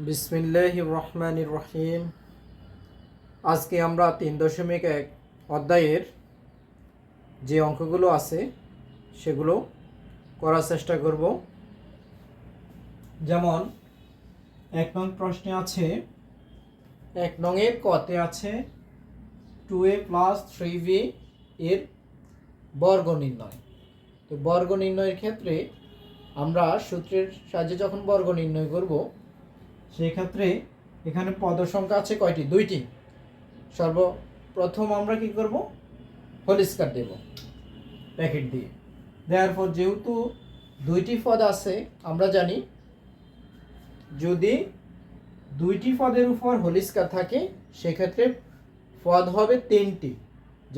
বিসমিল্লাহির রহমানির রহিম। আজকে আমরা 3.1 অধ্যায়ের যে অঙ্কগুলো আছে সেগুলো করার চেষ্টা করব। যেমন 1 নং প্রশ্নে আছে, 1 নংয়ের কতে আছে 2a + 3b এর বর্গ নির্ণয়। তো বর্গ নির্ণয়ের ক্ষেত্রে আমরা সূত্রের সাহায্যে যখন বর্গ নির্ণয় করব সেই ক্ষেত্রে এখানে পদ সংখ্যা আছে কয়টি? 2টি। সর্বপ্রথম আমরা কি করব? হোল স্কয়ার দেব ব্র্যাকেট দিয়ে। দেয়ারপর যেহেতু 2টি পদ আছে, আমরা জানি যদি 2টি পদের উপর হোল স্কয়ার থাকে সেক্ষেত্রে পদ হবে 3টি,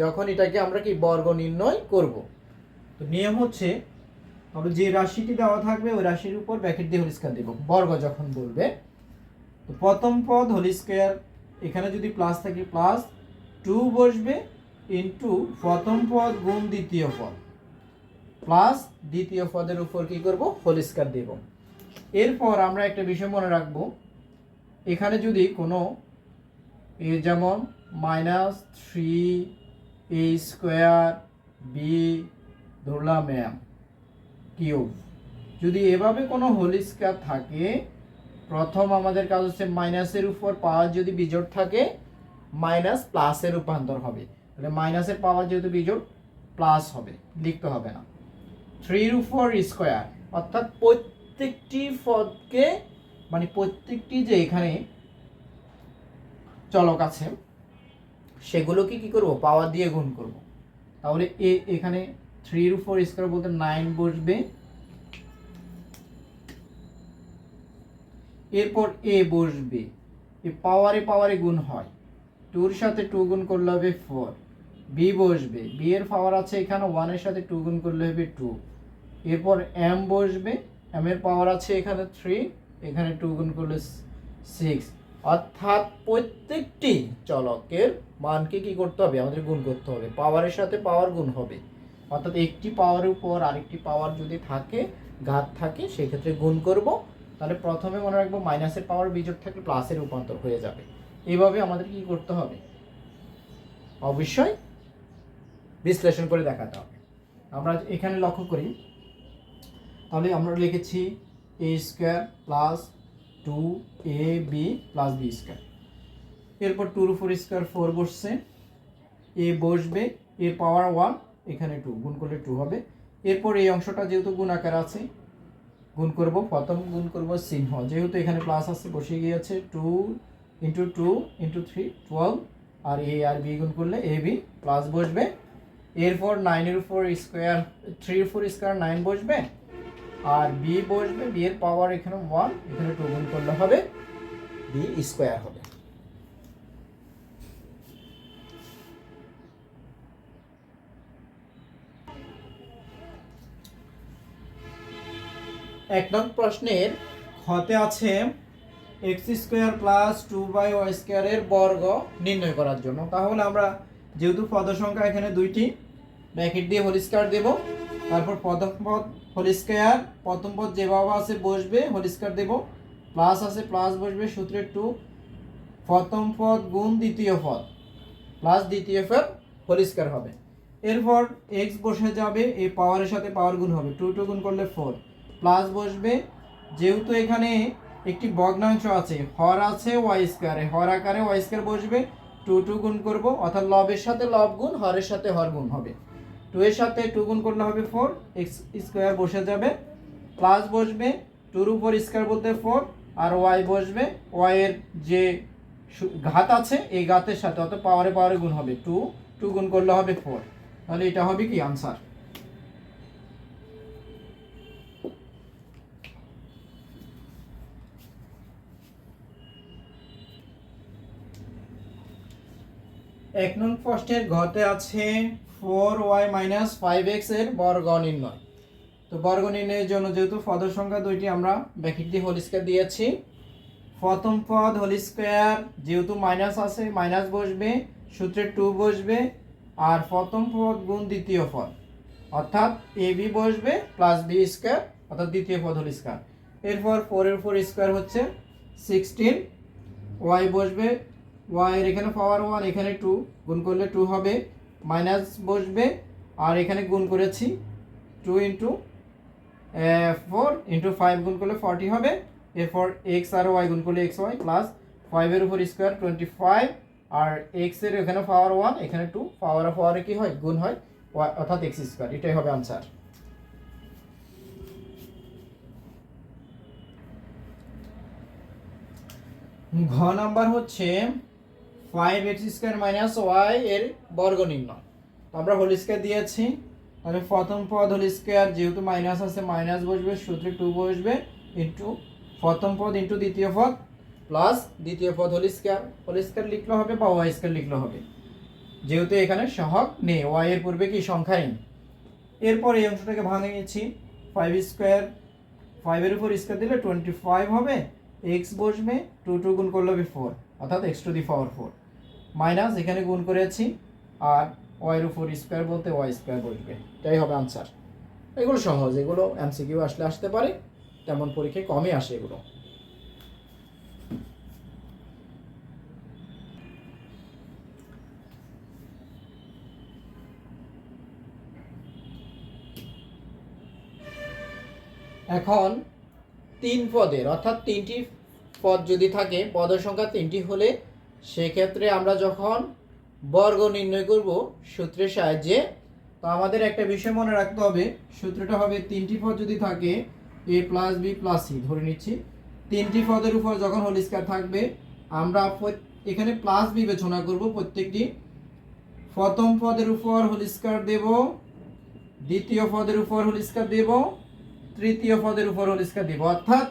যখন এটাকে আমরা কি বর্গ নির্ণয় করব। তো নিয়ম হচ্ছে আমরা যে রাশিটি দেওয়া থাকবে ওই রাশির উপর ব্র্যাকেট দিয়ে হোল স্কয়ার দেব বর্গ যখন বলবে। তো প্রথম পদ হোল স্কয়ার, এখানে যদি প্লাস থাকে প্লাস 2 বসবে ইনটু প্রথম পদ গুণ দ্বিতীয় পদ প্লাস দ্বিতীয় পদের উপর কি করব? হোল স্কয়ার দেব। এরপর আমরা একটা বিষয় মনে রাখব, এখানে যদি কোনো যেমন -3a² b ধরলাম m কিউব, যদি এভাবে কোনো হোল স্কয়ার থাকে, প্রথম আমাদের কাজ হচ্ছে মাইনাসের উপর পাওয়ার যদি বিজোড় থাকে মাইনাস প্লাসে রূপান্তর হবে। তাহলে মাইনাসের পাওয়ার যেহেতু বিজোড় প্লাস হবে, লিখতে হবে না। 3 এর উপর স্কয়ার, অর্থাৎ প্রত্যেকটি পদকে মানে প্রত্যেকটি যে এখানে চলক আছে সেগুলোকে কি করব? পাওয়ার দিয়ে গুণ করব। তাহলে এখানে 3 এর উপর স্কয়ার বলতে 9 বসবে, এরপর এ বসবে, এ পাওয়ারে গুণ হয়, 2 এর সাথে 2 গুণ করলে হবে 4। বি বসবে, বি এর পাওয়ার আছে এখানে 1 এর সাথে 2 গুণ করলে হবে 2। এরপর এম বসবে, এম এর পাওয়ার আছে এখানে 3, এখানে 2 গুণ করলে 6। অর্থাৎ প্রত্যেকটি চলকের মানকে কি করতে হবে? আমাদের গুণ করতে হবে, পাওয়ারের সাথে পাওয়ার গুণ হবে। অর্থাৎ একটি পাওয়ারের উপর আরেকটি পাওয়ার যদি থাকে, ঘাত থাকে, সেক্ষেত্রে গুণ করব। তাহলে প্রথমে মনে রাখবো মাইনাসের পাওয়ার বিজোড় থাকলে প্লাসের রূপান্তর হয়ে যাবে। এইভাবে আমাদের কি করতে হবে? অবশ্যই বিশ্লেষণ করে দেখাতে হবে। আমরা এখানে লক্ষ্য করি, তাহলে আমরা লিখেছি a² + 2ab + b²। এরপর 2 এর উপর স্কয়ার 4 বসছে, এ বসবে, এ পাওয়ার 1, এখানে 2 গুণ করলে 2 হবে। এরপর এই অংশটা যেহেতু গুণ আকার আছে গুণ করব, প্রথম গুণ করব চিহ্ন, যেহেতু এখানে প্লাস আছে বসে গিয়েছে 2 × 2 × 3 12, আর এ আর বি গুণ করলে এ বি প্লাস বসবে। এরপর 9 এর উপর স্কয়ার, 3 এর উপর স্কয়ার 9 বসবে, আর বি বসবে, বি এর পাওয়ার এখানে 1, এখানে 2 গুণ করলে হবে b² হবে। এক নং প্রশ্নের খতে আছে x² + 2y² এর বর্গ নির্ণয় করার জন্য। তাহলে আমরা যেহেতু পদ সংখ্যা এখানে 2টি, ব্র্যাকেট দিয়ে হোল স্কয়ার দেব। তারপর প্রথম পদ হোল স্কয়ার, প্রথম পদ যেভাবে আছে বসবে, হোল স্কয়ার দেব, প্লাস আছে প্লাস বসবে, সূত্রের 2, প্রথম পদ গুণ দ্বিতীয় পদ প্লাস দ্বিতীয় পদ হোল স্কয়ার হবে। এরপর x বসে যাবে, এই পাওয়ারের সাথে পাওয়ার গুণ হবে, 2 2 গুণ করলে 4, প্লাস বসবে। যেহেতু এখানে একটি ভগ্নাংশ আছে, হর আছে y², হর আকারে y² বসবে, 2 2 গুণ করব, অর্থাৎ লবের সাথে লব গুণ, হরের সাথে হর গুণ হবে। 2 এর সাথে 2 গুণ করলে হবে 4, x² বসে যাবে, প্লাস বসবে, 2 এর উপর স্কয়ার বলতে 4, আর y বসবে, y এর যে ঘাত আছে এই ঘাতের সাথে, অর্থাৎ পাওয়ারে গুণ হবে, 2 2 গুণ করলে হবে 4। তাহলে এটা হবে কি আনসার। এক নং প্রশ্নের ঘতে আছে 4y - 5x এর বর্গ নির্ণয়। তো বর্গ নির্ণয়ের জন্য যেহেতু পদ সংখ্যা 2টি, আমরা ব্র্যাকেট দিয়ে হোল স্কয়ার দিয়েছি। প্রথম পদ হোল স্কয়ার, যেহেতু মাইনাস আছে মাইনাস বসবে, সূত্রে 2 বসবে, আর প্রথম পদ গুণ দ্বিতীয় পদ, অর্থাৎ ab বসবে প্লাস b², অর্থাৎ দ্বিতীয় পদ হোল স্কয়ার। এরপর 4 এর উপর স্কয়ার হচ্ছে 16, ওয়াই বসবে, ওয়াই এর এখানে পাওয়ার 1, এখানে 2 গুণ করলে 2 হবে, মাইনাস বসবে, আর এখানে গুণ করেছি 2 ইন্টু 4 ইন্টু 5 গুণ করলে 40 হবে। এরপর এক্স আর ওয়াই গুণ করলে এক্স ওয়াই প্লাস 5 উপর স্কোয়ার 25, আর এক্স এর এখানে পাওয়ার 1, এখানে 2, পাওয়ার অফ পাওয়ারে কি হয়, গুণ হয়, অর্থাৎ এক্স স্কোয়ার। এটাই হবে আনসার। ঘ নাম্বার হচ্ছে 5x স্কোয়ার মাইনাস ওয়াই এর বর্গ নির্ণয়। আমরা হোল স্কোয়ার দিয়েছি, তাহলে প্রথম পদ হোল স্কোয়ার, যেহেতু মাইনাস আছে মাইনাস বসবে, সূত্রে 2 বসবে, ইন্টু প্রথম পদ ইন্টু দ্বিতীয় পদ প্লাস দ্বিতীয় পদ হোল স্কোয়ার লিখলে হবে বা ওয়াই স্কোয়ার লিখলে হবে, যেহেতু এখানে সহগ নেই, ওয়াই এর পূর্বে কি সংখ্যা নেই। এরপর এই অংশটাকে ভাঙে নিয়েছি, 5 স্কোয়ার, 5 এর উপর স্কোয়ার দিলে 25 হবে, এক্স বসবে, 2 গুণ করলে হবে 4, অর্থাৎ x to the power 4, minus এখানে গুণ করেছি, আর ওয়াই এর উপর স্কোয়ার বলতে ওয়াই স্কোয়ার বসবে। এটাই হবে আনসার। এগুলো সহজ, এগুলো এমসিকিউ আসলে আসতে পারে, তেমন পরীক্ষায় কমই আসে এগুলো। এখন 3 পদের অর্থাৎ 3টি পদ যদি থাকে, পদের সংখ্যা 3টি হলে সেক্ষেত্রে আমরা যখন বর্গ নির্ণয় করব সূত্রের সাহায্যে, তো আমাদের একটা বিষয় মনে রাখতে হবে, সূত্রটা হবে 3টি পদ যদি থাকে এ প্লাস বি প্লাস সি, ধরে নিচ্ছি 3টি পদের উপর যখন হোল স্কয়ার থাকবে, আমরা এখানে প্লাস বিবেচনা করব, প্রত্যেকটি প্রথম পদের উপর হোল স্কয়ার দেব, দ্বিতীয় পদের উপর হোল স্কয়ার দেব, তৃতীয় পদের উপর হোল স্কয়ার দেব, অর্থাৎ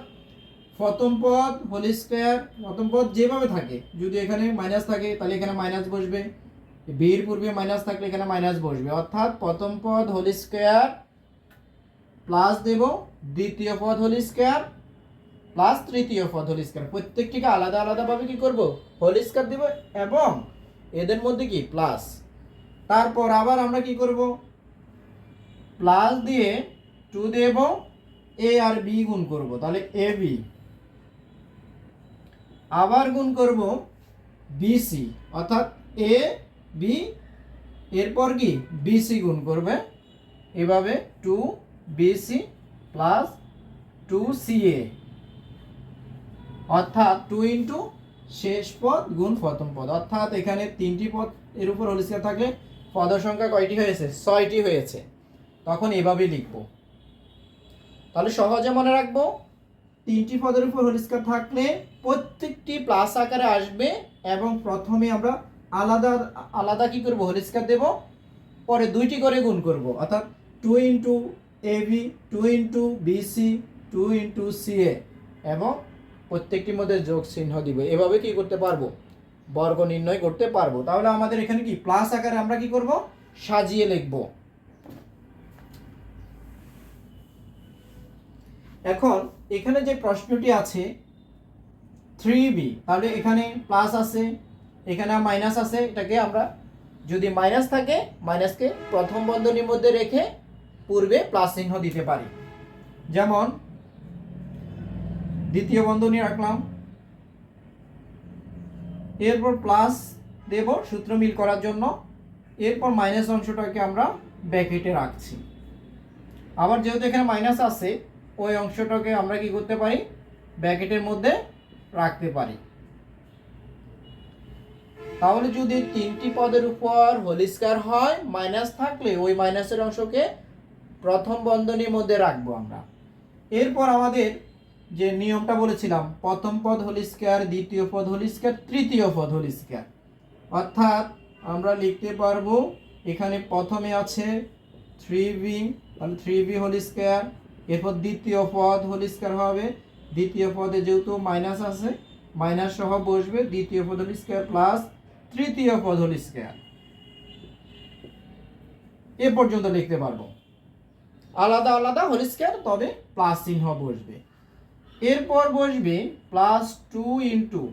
প্রথম পদ হোল স্কয়ার, প্রথম পদ যেভাবে থাকে, যদি এখানে মাইনাস থাকে তাহলে এখানে মাইনাস বসবে, বির পূর্বে মাইনাস থাকলে এখানে মাইনাস বসবে, অর্থাৎ প্রথম পদ হোল স্কয়ার প্লাস দেব, দ্বিতীয় পদ হোল স্কয়ার প্লাস তৃতীয় পদ হোল স্কয়ার, প্রত্যেকটিকে আলাদা আলাদাভাবে কি করব, হোল স্কয়ার দেব, এবং এদের মধ্যে কি প্লাস। তারপর আবার আমরা কি করব, প্লাস দিয়ে 2 দেব, এ আর বি গুণ করব, তাহলে এ বি, আবার গুণ করব বিসি, অর্থাৎ এ বি, এরপর কি বিসি গুণ করবে, এভাবে 2 বিসি প্লাস 2 সিএ, অর্থাৎ 2 ইন্টু শেষ পদ গুণ প্রথম পদ, অর্থাৎ এখানে 3টি পদ এর উপর হোল স্কয়ার থাকলে পদের সংখ্যা কয়টি হয়েছে, 6টি হয়েছে, তখন এভাবে লিখব। তাহলে সহজে মনে রাখবো, 3টি পদের উপর হোল স্কয়ার থাকলে প্রত্যেকটি প্লাস আকারে আসবে, এবং প্রথমে আমরা আলাদা আলাদা কি করব, হোল স্কয়ার দেব, পরে 2টি করে গুণ করব, অর্থাৎ 2 into AB, 2 into BC, 2 into CA, এবং প্রত্যেকটির মধ্যে যোগ চিহ্ন দিব। এভাবে কি করতে পারবো, বর্গ নির্ণয় করতে পারবো। তাহলে আমাদের এখানে কি প্লাস আকারে আমরা কি করব, সাজিয়ে লিখব। এখন এখানে যে প্রশ্নটি আছে 3b, তাহলে এখানে প্লাস আছে, এখানে মাইনাস আছে, এটাকে আমরা যদি মাইনাস থাকে মাইনাসকে প্রথম বন্ধনীর মধ্যে রেখে পূর্বে প্লাস চিহ্ন দিতে পারি, যেমন দ্বিতীয় বন্ধনী রাখলাম, এরপর প্লাস দেব সূত্র মিল করার জন্য, এরপর মাইনাস অংশটাকে আমরা ব্র্যাকেটে রাখছি, আবার যেহেতু এখানে মাইনাস আছে ওই অংশটাকে আমরা কি করতে পারি, ব্র্যাকেটের মধ্যে রাখতে পারি। তাহলে যদি 3টি পদের উপর হোল স্কয়ার হয়, মাইনাস থাকলে ওই মাইনাসের অংশকে প্রথম বন্ধনীর মধ্যে রাখবো আমরা। এরপর আমাদের যে নিয়মটা বলেছিলাম, প্রথম পদ হোল স্কয়ার, দ্বিতীয় পদ হোল স্কয়ার, তৃতীয় পদ হোল স্কয়ার, অর্থাৎ আমরা লিখতে পারবো এখানে প্রথমে আছে 3b, তাহলে 3b হোল স্কয়ার, এরপর দ্বিতীয় পদ হোল স্কয়ার হবে, দ্বিতীয় পদে যেহেতু মাইনাস আছে মাইনাস সহ বসবে, দ্বিতীয় পদ হোল স্কয়ার প্লাস তৃতীয় পদ হোল স্কয়ার, এ পর্যন্ত লিখতে পারবো। আলাদা আলাদা হোল স্কয়ার, তবে প্লাস চিহ্ন বসবে। এরপর বসবে প্লাস 2 ইন্টু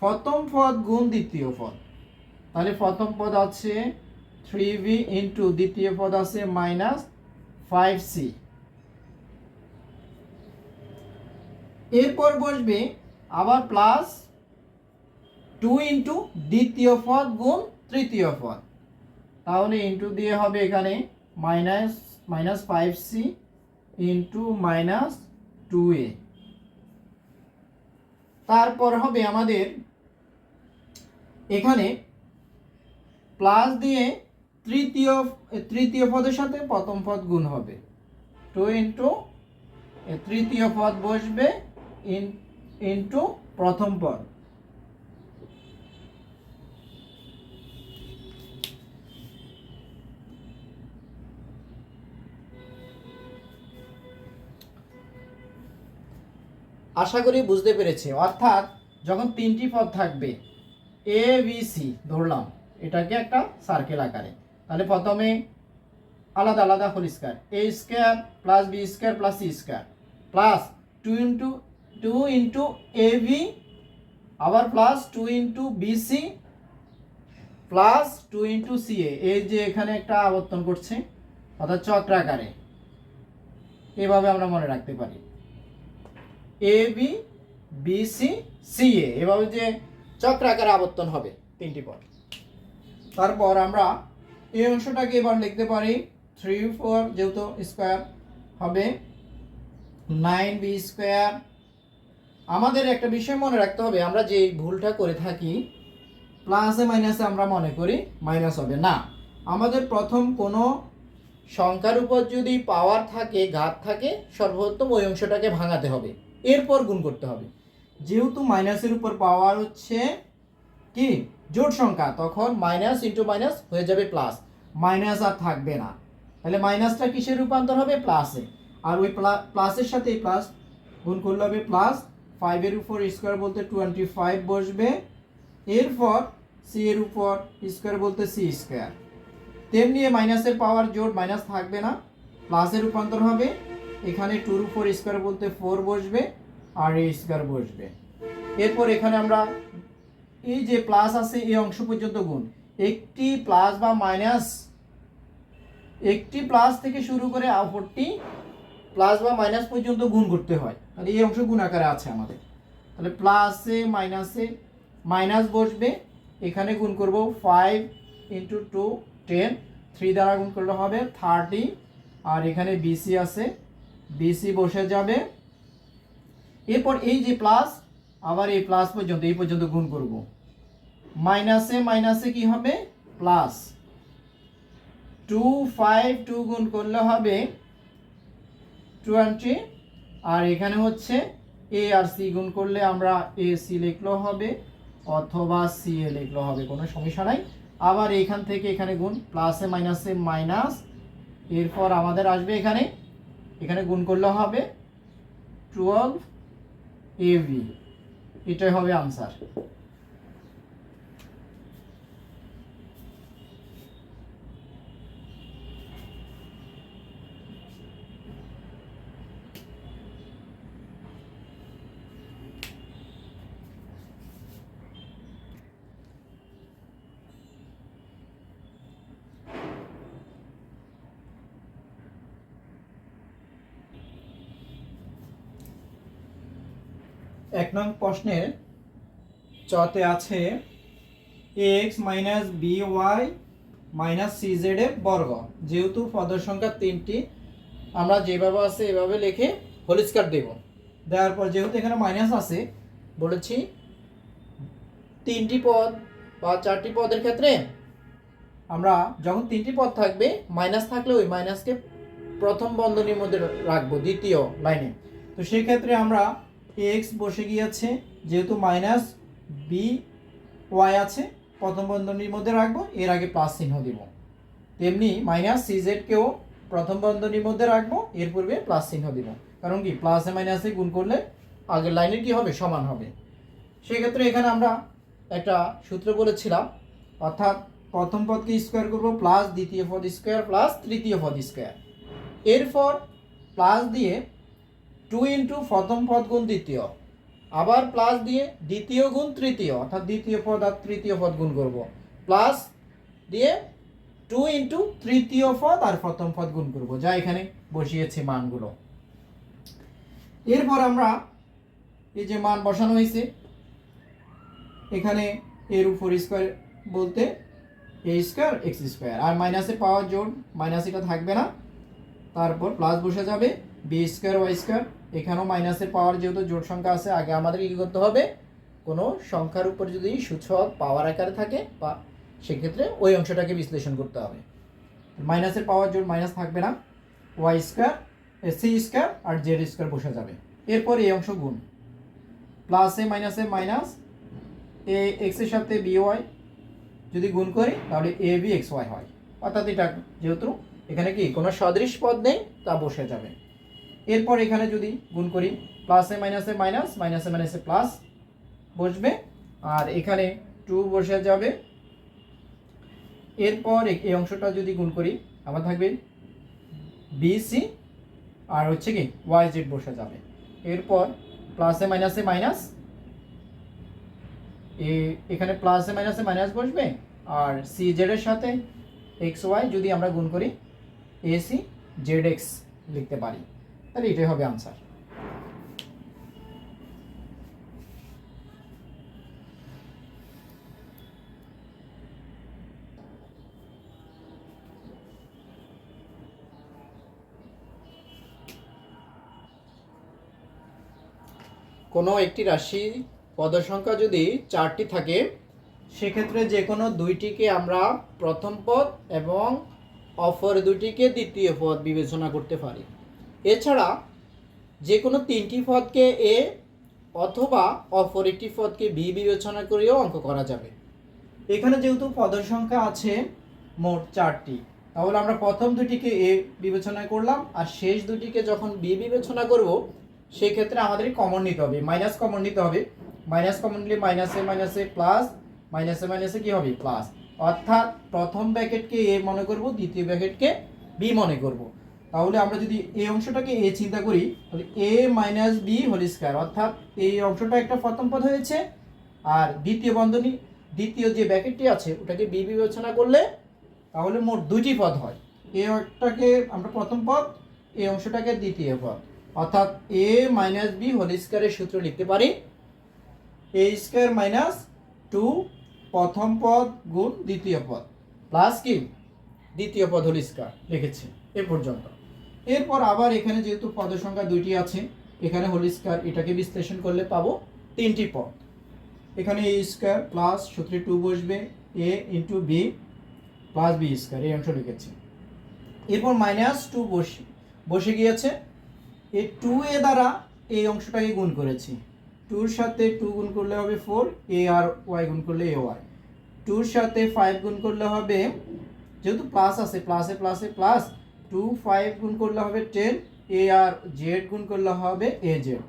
প্রথম পদ গুণ দ্বিতীয় পদ, তাহলে প্রথম পদ আছে 3b ইন্টু দ্বিতীয় পদ আছে মাইনাস 5c। এরপর বসবে আবার প্লাস 2 ইন্টু দ্বিতীয় পদ গুণ তৃতীয় পদ, তাহলে ইন্টু দিয়ে হবে এখানে minus 5c into minus 2a। তারপর হবে আমাদের এখানে প্লাস দিয়ে তৃতীয় পদের সাথে প্রথম পদ গুণ হবে, 2 ইন্টু তৃতীয় পদ বসবে ইন্টু প্রথম পদ। আশা করি বুঝতে পেরেছি। অর্থাৎ যখন তিনটি পদ থাকবে এ বি সি ধরলাম, এটাকে একটা সার্কেল আকারে, তাহলে প্রথমে আলাদা আলাদা whole square, A square plus B square plus C square plus 2 into A B, আবার plus 2 into B C plus 2 into C A. এই যে এখানে একটা আবর্তন করছে, অর্থাৎ চক্রাকারে, এভাবে আমরা মনে রাখতে পারি A B B C C এ, এভাবে যে চক্রাকারে আবর্তন হবে তিনটি পদ। তারপর আমরা এই অংশটাকে এবার লিখতে পারি 3 4, যেহেতু স্কয়ার হবে 9b স্কয়ার। আমাদের একটা বিষয় মনে রাখতে হবে, আমরা যে ভুলটা করে থাকি প্লাসে মাইনাসে আমরা মনে করি মাইনাস হবে না। আমাদের প্রথম কোনো সংখ্যার উপর যদি পাওয়ার থাকে, ঘাত থাকে, সর্বপ্রথম ওই অংশটাকে ভাঙাতে হবে, এরপর গুণ করতে হবে। যেহেতু মাইনাসের উপর পাওয়ার হচ্ছে কি জোড় সংখ্যা, তখন মাইনাস ইন্টু মাইনাস হয়ে যাবে প্লাস, মাইনাস আর থাকবে না। তাহলে মাইনাসটা কিসের রূপান্তর হবে? প্লাসে। আর ওই প্লাসের সাথে এই প্লাস গুণ করলে হবে প্লাস 5 এর উপর স্কয়ার বলতে 25 বসবে, এরপর সি এর উপর স্কয়ার বলতে সি স্কয়ার। তেমনি মাইনাসের পাওয়ার জোড়, মাইনাস থাকবে না, প্লাসের রূপান্তর হবে। এখানে 2 এর উপর স্কয়ার বলতে 4 বসবে আর এই স্কয়ার বসবে। এরপর এখানে আমরা এই যে প্লাস আছে এই অংশ পর্যন্ত গুণ, একটি প্লাস বা মাইনাস, একটি প্লাস থেকে শুরু করে অপরটি প্লাস বা মাইনাস পর্যন্ত গুণ করতে হয়। তাহলে এই অংশ গুণ আকারে আছে আমাদের। তাহলে প্লাসে মাইনাসে মাইনাস বসবে, এখানে গুণ করব 5 ইন্টু 2 10, 3 দ্বারা গুণ করলে হবে 30, আর এখানে বিসি আছে, বিসি বসে যাবে। এরপর এই যে প্লাস, আবার এই প্লাস পর্যন্ত এই পর্যন্ত গুণ করব, মাইনাসে মাইনাসে কি হবে? প্লাস 2 5 2 গুণ করলে হবে 20, আর এখানে হচ্ছে এ আর সি গুণ করলে আমরা এ সি লিখলেও হবে অথবা সি এ লিখলেও হবে, কোনো সমস্যা নাই। আবার এখান থেকে এখানে গুণ, প্লাসে মাইনাসে মাইনাস, এরপর আমাদের আসবে এখানে গুণ করলে হবে 12 AB, এটাই হবে আনসার। এক নং প্রশ্নের চতে আছে x minus B Y minus C Z এর বর্গ। যেহেতু পদের সংখ্যা তিনটি, আমরা যেভাবে আছে এভাবে লিখে হোল স্কয়ার দেব। দেওয়ার পর যেহেতু এখানে মাইনাস আছে, বলেছি তিনটি পদ বা চারটি পদের ক্ষেত্রে আমরা যখন তিনটি পদ থাকবে, মাইনাস থাকলে ওই মাইনাসকে প্রথম বন্ধনীর মধ্যে রাখবো দ্বিতীয় লাইনে। তো সেই ক্ষেত্রে আমরা এক্স বসে গিয়েছে, যেহেতু মাইনাস বি ওয়াই আছে, প্রথম বন্ধনীর মধ্যে রাখবো, এর আগে প্লাস চিহ্ন দিব। তেমনি মাইনাস সি জেডকেও প্রথম বন্ধনীর মধ্যে রাখবো, এর পূর্বে প্লাস চিহ্ন দিব। কারণ কি, প্লাসে মাইনাসে গুণ করলে আগের লাইনের কি হবে? সমান হবে। সেক্ষেত্রে এখানে আমরা একটা সূত্র বলেছিলাম, অর্থাৎ প্রথম পদকে স্কোয়ার করবো প্লাস দ্বিতীয় পদ স্কোয়ার প্লাস তৃতীয় পদ স্কোয়ার, এরপর প্লাস দিয়ে 2 ইন্টু প্রথম পদ গুণ দ্বিতীয়, আবার প্লাস দিয়ে দ্বিতীয় গুণ তৃতীয়, অর্থাৎ দ্বিতীয় পদ আর তৃতীয় পদ গুণ করব, প্লাস দিয়ে 2 ইন্টু তৃতীয় পদ আর প্রথম পদ গুণ করব, যা এখানে বসিয়েছি মানগুলো। এরপর আমরা এই যে মান বসানো হয়েছে এখানে এর উপর স্কোয়ার বলতে এ স্কোয়ার এক্স স্কোয়ার, আর মাইনাসের পাওয়ার জোড় মাইনাস এটা থাকবে না, তারপর প্লাস বসে যাবে বি স্কোয়ার ওয়াই স্কোয়ার। এখানেও মাইনাসের পাওয়ার যেহেতু জোড় সংখ্যা আছে, আগে আমাদের কী করতে হবে, কোনো সংখ্যার উপর যদি সূচক পাওয়ার আকারে থাকে বা সেক্ষেত্রে ওই অংশটাকে বিশ্লেষণ করতে হবে। মাইনাসের পাওয়ার জোড় মাইনাস থাকবে না, ওয়াই স্কোয়ার সি স্কোয়ার আর জেড স্কোয়ার বসে যাবে। এরপর এই অংশ গুণ, প্লাসে মাইনাসে মাইনাস, এ এক্সের সাথে বি ওয়াই যদি গুণ করি তাহলে এ বি এক্স ওয়াই হয়। অর্থাৎ এটা যেহেতু এখানে কি কোনো সদৃশ পদ নেই তা বসে যাবে। এরপর এখানে যদি গুণ করি প্লাসে মাইনাসে মাইনাস, মাইনাসে মাইনাসে প্লাস বসবে, আর এখানে 2 বসে যাবে। এরপর এই অংশটা যদি গুণ করি আবার থাকবে বি সি আর হচ্ছে কি ওয়াই জেড বসে যাবে। এরপর প্লাসে মাইনাসে মাইনাস, এখানে প্লাসে মাইনাসে মাইনাস বসবে, আর সি জেডের সাথে এক্স ওয়াই যদি আমরা গুণ করি এ সি জেড এক্স লিখতে পারি, তাহলে এটাই হবে আনসার। কোনো একটি রাশি পদ সংখ্যা যদি 4টি থাকে সেক্ষেত্রে যে কোনো দুইটিকে আমরা প্রথম পদ এবং অপর দুটিকে দ্বিতীয় পদ বিবেচনা করতে পারি। এছাড়া যে কোনো 3টি পদকে এ অথবা অপর একটি পদকে বি বিবেচনা করেও অঙ্ক করা যাবে। এখানে যেহেতু পদের সংখ্যা আছে মোট 4টি, তাহলে আমরা প্রথম দুটিকে এ বিবেচনা করলাম, আর শেষ দুটিকে যখন বি বিবেচনা করব সেক্ষেত্রে আমাদের কমন নিতে হবে, মাইনাস কমন নিতে হবে। মাইনাস কমন নিলে মাইনাসে মাইনাসে প্লাস, মাইনাসে মাইনাসে কি হবে প্লাস, অর্থাৎ প্রথম ব্র্যাকেটকে এ মনে করব, দ্বিতীয় ব্র্যাকেটকে বি মনে করব। তাহলে আমরা যদি এই অংশটাকে এ চিন্তা করি তাহলে এ মাইনাস বি হোল স্কয়ার, অর্থাৎ এই অংশটা একটা প্রথম পদ হয়েছে, আর দ্বিতীয় বন্ধনী দ্বিতীয় যে ব্র্যাকেটটি আছে ওটাকে বি বিবেচনা করলে তাহলে মোট দুইটি পদ হয়। এই একটাকে আমরা প্রথম পদ, এই অংশটাকে দ্বিতীয় পদ, অর্থাৎ এ মাইনাস বি হোল স্কয়ারের সূত্র লিখতে পারি এ স্কয়ার মাইনাস 2 প্রথম পদ গুণ দ্বিতীয় পদ প্লাস কি দ্বিতীয় পদ হোল স্কয়ার লিখেছি এ পর্যন্ত। এরপর আবার এখানে যেহেতু পদের সংখ্যা দুইটি আছে, এখানে হোল স্কয়ার এটাকে বিশ্লেষণ করলে পাবো 3টি পদ। এখানে এ স্কয়ার প্লাস সূত্রে 2 বসবে A into B plus B square, এই অংশ লিখেছি। এরপর মাইনাস 2 বসে গিয়েছে, এই 2 এ দ্বারা এই অংশটাকে গুণ করেছি, 2 এর সাথে 2 গুণ করলে হবে 4, এ আর ওয়াই গুণ করলে এ ওয়াই, 2 এর সাথে 5 গুণ করলে হবে, যেহেতু প্লাস আছে প্লাসে প্লাসে প্লাস, 2 5 গুণ করলে হবে 10, এ আর জেড গুণ করলে হবে এ জেড।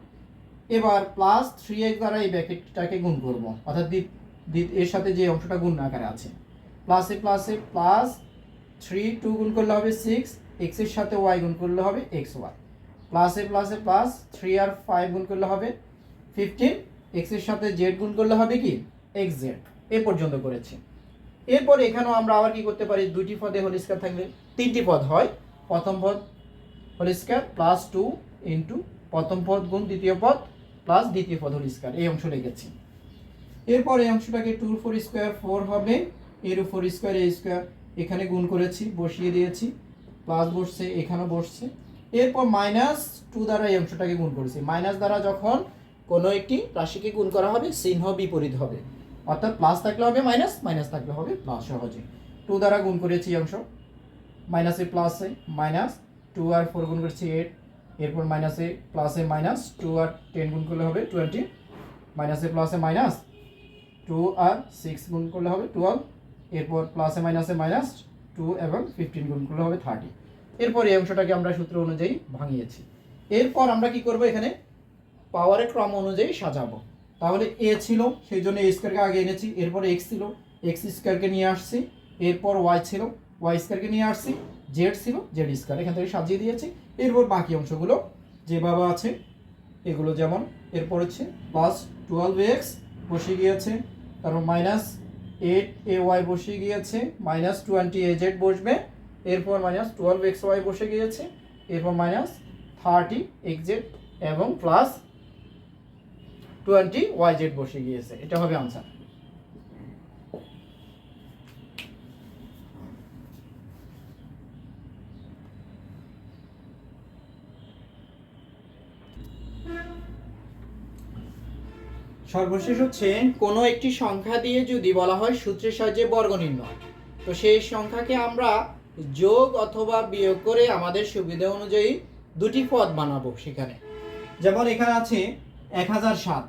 এবার প্লাস 3x দ্বারা এই ব্র্যাকেটটাকে গুণ করব, অর্থাৎ এর সাথে যে অংশটা গুণ আকারে আছে, প্লাসে প্লাসে প্লাস 3 2 গুণ করলে হবে 6, x এর সাথে y গুণ করলে হবে এক্স ওয়াই, প্লাসে প্লাসে প্লাস 3 আর 5 গুণ করলে হবে 15, x এর সাথে z গুণ করলে হবে কি xz। এই পর্যন্ত করেছি। এরপর এখানেও আমরা আবার কি করতে পারি, দুইটি পদে হোল স্কয়ার থাকলে 3টি পদ হয়, প্রথম পদ হোল স্কয়ার প্লাস 2 ইন্টু প্রথম পদ গুণ দ্বিতীয় পদ প্লাস দ্বিতীয় পদ হোল স্কয়ার, এই অংশ লিখেছি। এরপর এই অংশটাকে 2 4 স্কয়ার 4 হবে, এর উপর স্কয়ার এ স্কয়ার এখানে গুণ করেছি বসিয়ে দিয়েছি, প্লাস বসছে এখানেও বসছে। এরপর মাইনাস 2 দ্বারা এই অংশটাকে গুণ করেছি, মাইনাস দ্বারা যখন কোনো একটি রাশিকে গুণ করা হবে চিহ্ন বিপরীত হবে, অর্থাৎ প্লাস থাকলে হবে মাইনাস, মাইনাস থাকলে হবে প্লাস, সহজে 2 দ্বারা গুণ করেছি এই অংশ, মাইনাসে প্লাসে মাইনাস 2 আর 4 গুণ করেছি 8, এরপর মাইনাসে প্লাসে মাইনাস 2 আর 10 গুণ করলে হবে 20, মাইনাসে প্লাসে মাইনাস 2 আর 6 গুণ করলে হবে 12, এরপর প্লাসে মাইনাসে মাইনাস 2 এবং 15 গুণ করলে হবে 30। এরপর এই অংশটাকে আমরা সূত্র অনুযায়ী ভাঙিয়েছি। এরপর আমরা কি করব, এখানে পাওয়ারের ক্রম অনুযায়ী সাজাবো। তাহলে এ ছিল সেই জন্য এ স্কয়ারকে আগে এনেছি, এরপর এক্স ছিল এক্স স্কয়ারকে নিয়ে আসছি, এরপর ওয়াই ছিল ওয়াই স্কয়ারকে নিয়ে আসছি, জেড ছিল জেড স্কয়ার এখান থেকে সাজিয়ে দিয়েছি। এরপর বাকি অংশগুলো যেভাবে আছে এগুলো যেমন, এরপর হচ্ছে প্লাস 12x বসে গিয়েছে, তারপর মাইনাস 8 এ ওয়াই বসে গিয়েছে, মাইনাস 20 এ জেড বসবে, এরপর মাইনাস 12x ওয়াই বসে গিয়েছে, এরপর মাইনাস 30 এক্স জেড এবং প্লাস 20 YZ বসে গিয়েছে, এটা হবে আনসার। সর্বশেষ হচ্ছে কোনো একটি সংখ্যা দিয়ে যদি বলা হয় সূত্রের সাহায্যে বর্গ নির্ণয়, তো সেই সংখ্যাকে আমরা যোগ অথবা বিয়োগ করে আমাদের সুবিধা অনুযায়ী দুটি পদ বানাবো সেখানে। যেমন এখানে আছে 1007,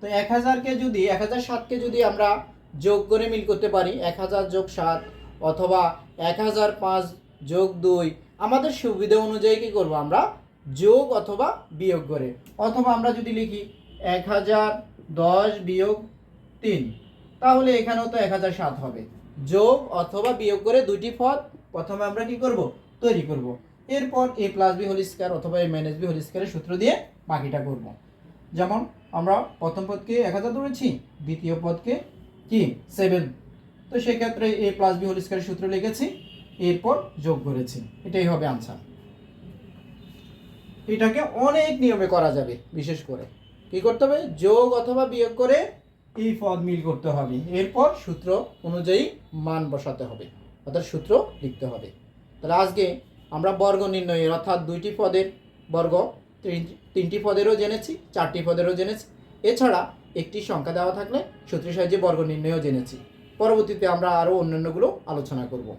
তো 1007কে যদি আমরা যোগ করে মিল করতে পারি 1000 যোগ 7, অথবা 1005 যোগ 2, আমাদের সুবিধা অনুযায়ী কি করব আমরা যোগ অথবা বিয়োগ করে। অথবা আমরা যদি লিখি 1010 বিয়োগ 3, তাহলে এখানেও তো 1007 হবে। যোগ অথবা বিয়োগ করে দুটি পদ প্রথমে আমরা কি করব তৈরি করব, এরপর a plus B whole square অথবা a মাইনাস বি হোল স্কয়ারের সূত্র দিয়ে বাকিটা করব। যেমন আমরা প্রথম পদকে 1000 ধরেছি, দ্বিতীয় পদকে কি 7, তো সেক্ষেত্রে a প্লাস বি হোল স্কয়ারের সূত্র লিখেছি, এরপর যোগ করেছি, এটাই হবে আনসার। এটাকে অনেক নিয়মে করা যাবে, বিশেষ করে কি করতে হবে যোগ অথবা বিয়োগ করে এই পদ মিল করতে হবে, এরপর সূত্র অনুযায়ী মান বসাতে হবে, অর্থাৎ সূত্র লিখতে হবে। তাহলে আজকে আমরা বর্গ নির্ণয়ের অর্থাৎ দুইটি পদের বর্গ, তিনটি পদেরও জেনেছি, চারটি পদেরও জেনেছি, এছাড়া একটি সংখ্যা দেওয়া থাকলে সূত্রের সাহায্যে বর্গ নির্ণয়ও জেনেছি। পরবর্তীতে আমরা আরও অন্যান্যগুলো আলোচনা করব।